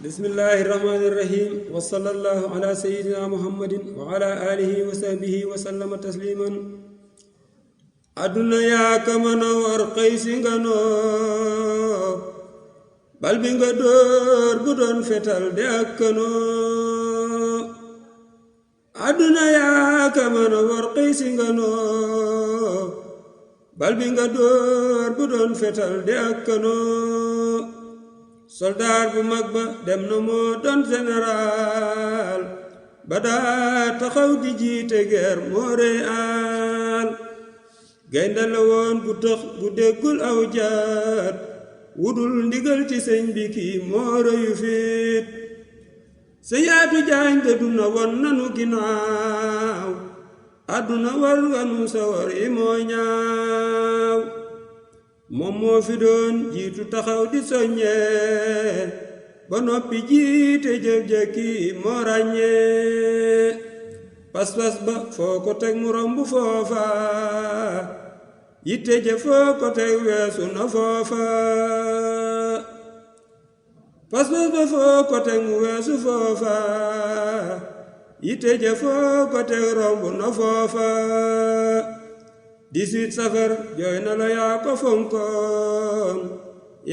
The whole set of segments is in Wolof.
bismillahi irrahmani irrahim wa sallallahu ala sayyidina muhammadin wa ala alihi wa sahbihi wa sallama tasliman aduna yaa ka mën a war xëy si nga noo bal bi nga dóor bu doon fetal de ak kanoo aduna yaa ka mën a war xëy si nga noo bal bi nga dóor bu doon fetal de ak kanoo soldaar bu mag ba dem na moo doon général ba daa taxaw di jiite guerre moo rey aal gaynde la woon bu tëx bu déggul aw jaat wudul ndigal ci sëñ bi kii moo reyu fit sa yaatu jaañ de duna won nanu ginnaaw àdduna war nganu sawar yi moo ñaaw moom moo fi doon jiitu taxaw di soññee ba noppi jiite jëf-jëkki moo ràññee pas-pas ba foo ko teg mu romb foofa yitte ja foo ko teg weesu na foofa pas-pas ba foo ko teg mu weesu foofa yitte ja foo ko teg romb na foofa 18 safar jooy na la yaa ko fonkoon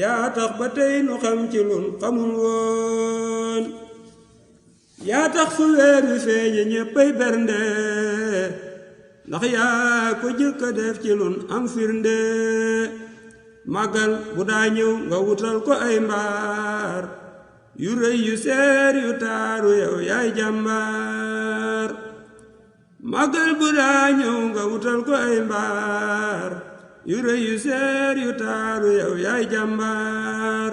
yaa tax ba tey nu xam ci lun xamul woon yaa tax fu weer wi feeñe ñéppay bernde ndax yaa ko jëkka def ci lun am firnde màggal bu daa ñëw nga wutal ko ay mbaar yu rëy yu seer yu taaru yow yaay jàmbaar màggal bu daa ñëw nga wutal ko ay mbaar yu rëy yu seer yu taaru yow yaay jàmbaar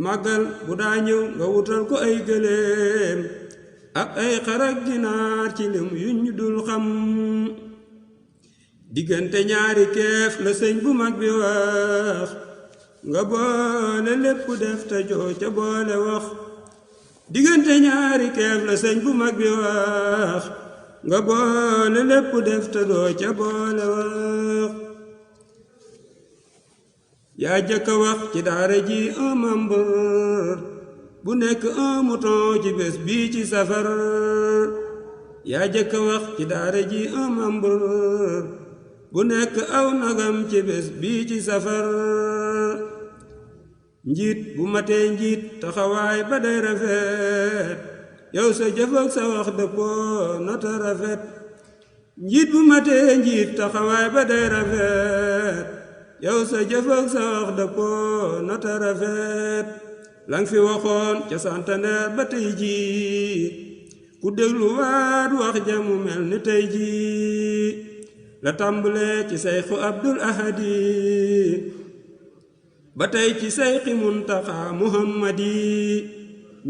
màggal bu daa ñëw nga wutal ko ay gëléem ak ay xarak ginaar ci lim yu ñu dul xam diggante ñaari keef la sëñ bu mag bi wax nga boole lépp def te joo ca boole wax diggante ñaari keef la sëñ bu mag bi wax nga boole lépp def te doo ca boole wax yaa jëkka wax ci daara ji un membre bu nekk un mouton ci bés bii ci safar yaa jëkka wax ci daara ji un membre bu nekk aw nagam ci bés bii ci safar njiit bu matee njiit taxawaay ba day rafet yow sa jëf ak sa wax dëppoo nota rafet njiit bu matee njiit taxawaay ba day rafet yow sa jëf ak sa wax dëppoo nota rafet lang fi waxoon ca centenaire ba tey jii ku déglu waat wax jamu mel ni tey jii la tàmbalee ci sayxu Abdul Ahadi ba tey ci sayxi Muntaxa Muhammadi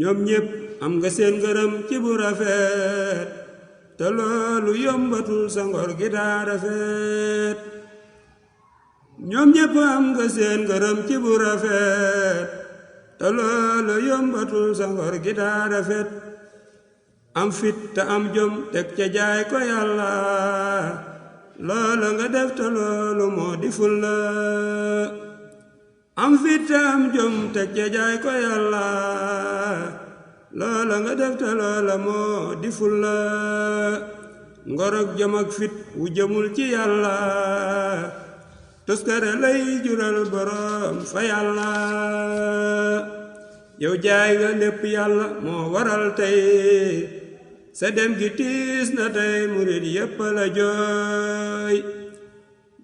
ñoom ñépp am nga seen ngërëm ci bu rafet te loolu yombatul sa ngor gi daa rafet ñoom ñépp am nga seen ngërëm ci bu rafet te loolu yombatul sa ngor gi daa rafet am fit te am jom teg ca jaay ko yàlla loolu nga def te loolu moo di fulla am fit te am jom teg ca jaay ko yàlla loola nga def te loola moo di fulla ngor ak jom ak fit wu jëmul ci yàlla toskare lay jural borom fa yàlla yow jaay nga lépp yàlla moo waral tey sa dem gi tiis na tey murid yépp la jooy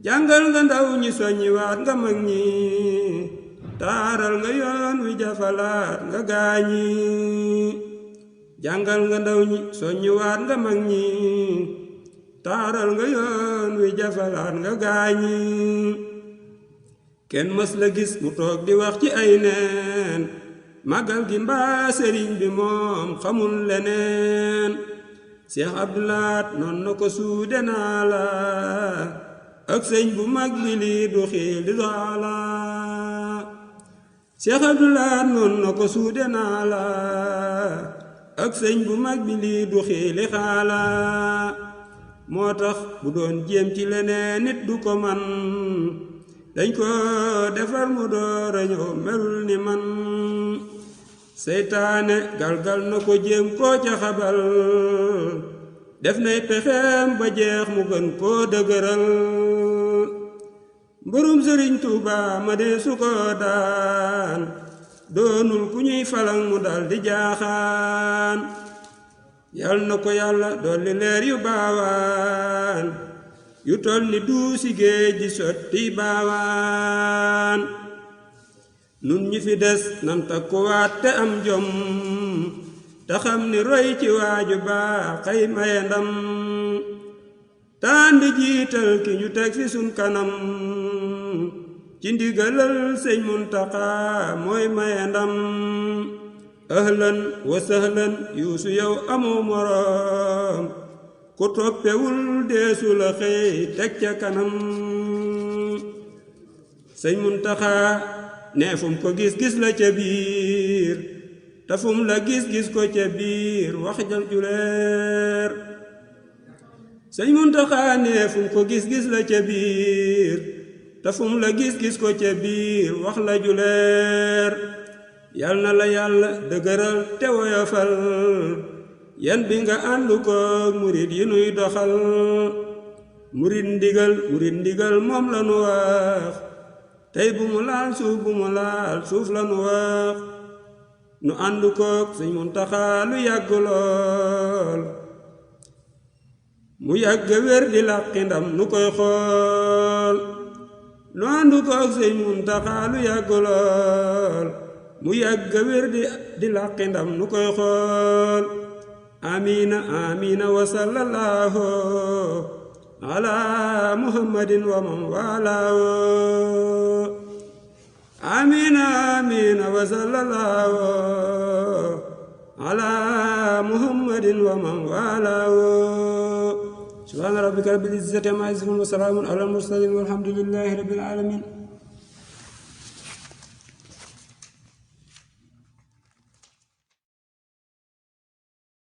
jàngal nga ndaw ñi soññi waat nga mag ñi taaral nga yoon wi jafalaat nga gaañi jàngal nga ndaw ñi soññi waat nga mag ñi taaral nga yoon wi jafalaat nga gaañi kenn mës la gis mu toog di wax ci ay neen màggal gi mbaa sëriñ bi moom xamul leneen Seex Abdulaat noon na ko suude naa la ak sëñ bu mag bi lii du xiil di doala Seex Abdulaat noon na ko suude naa la ak sëñ bu mag bi lii du xiili xaala moo tax bu doon jéem ci leneen nit du ko man dañ ko defar mu door a ñëw melul ni man seytaane galgal na ko jéem koo ca xabal def nay pexeem ba jeex mu gën koo dëgëral mbërum Sëriñ Tuuba ma dee su ko daan doonul ku ñuy falang mu dal di jaaxaan yal na ko yàlla dolli leer yu baawaan yu tol ni duusi géej ji sotti baawaan nun ñi fi des nan takkuwaat te am jom te xam ni roy ci waaju baax xay maye ndam tànd jiital ki ñu teg fi sun kanam ci ndigalal Sëñ Muntaxa mooy maye ndam ahlan wa sahlan yuusu yow amoo moroom ku toppewul deesu la xëy teg ca kanam Sëñ Muntaxa ne fum ko gis-gis la ca biir te fum la gis-gis ko ca biir wax jal juleer Sëñ Muntaxa ne fum ko gis-gis la ca biir te fum la gis-gis ko ca biir wax la juleer yal na la yàlla dëgëral te woyofal yan bi nga àndu ko murit yi nuy doxal murit ndigal moom la nu wax tey bu mu laal suuf bu mu laal suuf la nu wax nu àndu kook Sëñ Muntaxa lu yàgg lool mu yàgg wér di làqi ndam nu koy xool nu àndu kook Sëñ Muntaxa lu yàgg lool mu yàgg wér di làqi ndam nu koy xool amiina amiina wa sallallahu ala muhammadin wa man walaahu amiina amiina wa sallallahu ala muhammadin wa man walaahu subhaana rabbika rabbil izzati ammaa yasifuun wa salaamun alal mursaliin walhamdulillahi rabbil aalamiin